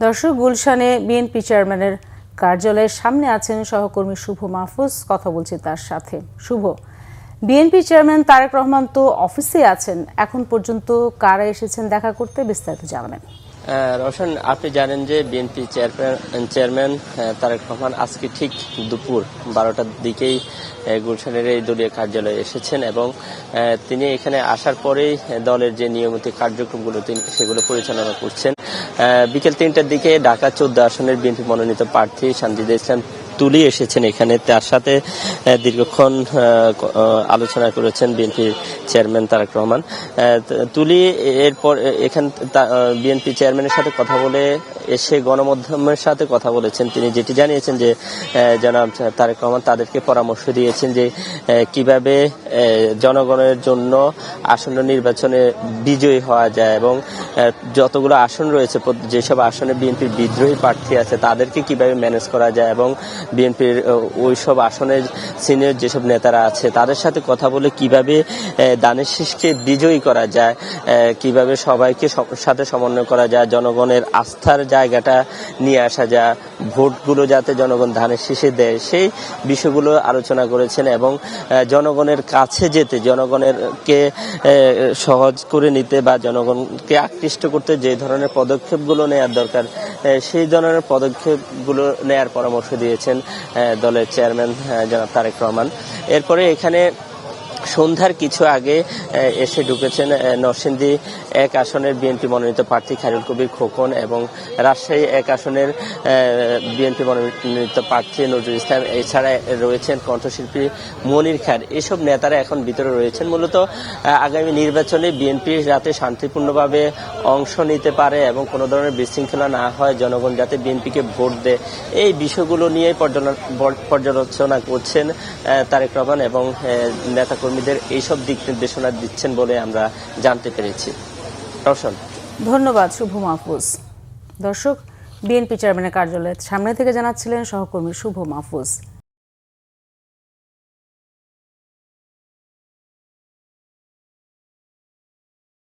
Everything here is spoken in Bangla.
দর্শক, গুলশানে বিএনপি চেয়ারম্যানের কার্যালয়ের সামনে আছেন সহকর্মী শুভ মাহফুজ। কথা বলছি তার সাথে। শুভ, বিএনপি চেয়ারম্যান তারেক রহমান তো অফিসে আছেন, এখন পর্যন্ত কারা এসেছেন দেখা করতে, বিস্তারিত জানাবেন। রওশন, আপনি জানেন যে বিএনপি চেয়ারম্যান তারেক রহমান আজকে ঠিক দুপুর 12টার দিকেই গুলশানের এই দলীয় কার্যালয়ে এসেছেন এবং তিনি এখানে আসার পরেই দলের যে নিয়মিত কার্যক্রমগুলো সেগুলো পরিচালনা করছেন। বিকেল 3টার দিকে ঢাকা 14 আসনের বিএনপি মনোনীত প্রার্থী সানজিদা ইসলাম তুলি এসেছেন এখানে। তার সাথে দীর্ঘক্ষণ আলোচনা করেছেন বিএনপির চেয়ারম্যান তারেক রহমান। তুলি এরপর এখান বিএনপি চেয়ারম্যানের সাথে কথা বলে এসে গণমাধ্যমের সাথে কথা বলেছেন। তিনি যেটি জানিয়েছেন যে জনাব তারেক রহমান তাদেরকে পরামর্শ দিয়েছেন যে কিভাবে জনগণের জন্য আসন্ন নির্বাচনে বিজয়ী হওয়া যায় এবং যতগুলো আসন রয়েছে যেসব আসনে বিএনপির বিদ্রোহী প্রার্থী আছে তাদেরকে কিভাবে ম্যানেজ করা যায় এবং বিএনপির ওইসব আসনের সিনিয়র যেসব নেতারা আছে তাদের সাথে কথা বলে কিভাবে দানের শীষকে বিজয়ী করা যায়, কিভাবে সবাইকে সাথে সমন্বয় করা যায়, জনগণের আস্থার জায়গাটা নিয়ে আসা যায়, ভোটগুলো যাতে জনগণ ধানের শীষে দেয়, সেই বিষয়গুলো আলোচনা করেছেন এবং জনগণের কাছে যেতে, জনগণেরকে সহজ করে নিতে বা জনগণকে আকৃষ্ট করতে যে ধরনের পদক্ষেপগুলো নেওয়ার দরকার সেই ধরনের পদক্ষেপগুলো নেয়ার পরামর্শ দিয়েছেন দলের চেয়ারম্যান জনাব তারেক রহমান। এরপরে এখানে সন্ধ্যার কিছু আগে এসে ঢুকেছেন নরসিংদী 1 আসনের বিএনপি মনোনীত প্রার্থী খায়রুল কবির খোকন এবং রাজশাহী 1 আসনের বিএনপি মনোনীত প্রার্থী নজরুল ইসলাম। এছাড়া রয়েছেন কণ্ঠশিল্পী মনির খান। এসব নেতারা এখন ভিতরে রয়েছেন। মূলত আগামী নির্বাচনে বিএনপি যাতে শান্তিপূর্ণভাবে অংশ নিতে পারে এবং কোনো ধরনের বিশৃঙ্খলা না হয়, জনগণ যাতে বিএনপিকে ভোট দেয়, এই বিষয়গুলো নিয়ে পর্যালোচনা করছেন তারেক রহমান এবং নেতাকর্মীদের এইসব দিক নির্দেশনা দিচ্ছেন বলে আমরা জানতে পেরেছি। রওশন, ধন্যবাদ শুভ মাহফুজ। দর্শক, বিএনপি চেয়ারম্যানের কার্যালয়ের সামনে থেকে জানাচ্ছিলেন সহকর্মী শুভ মাহফুজ।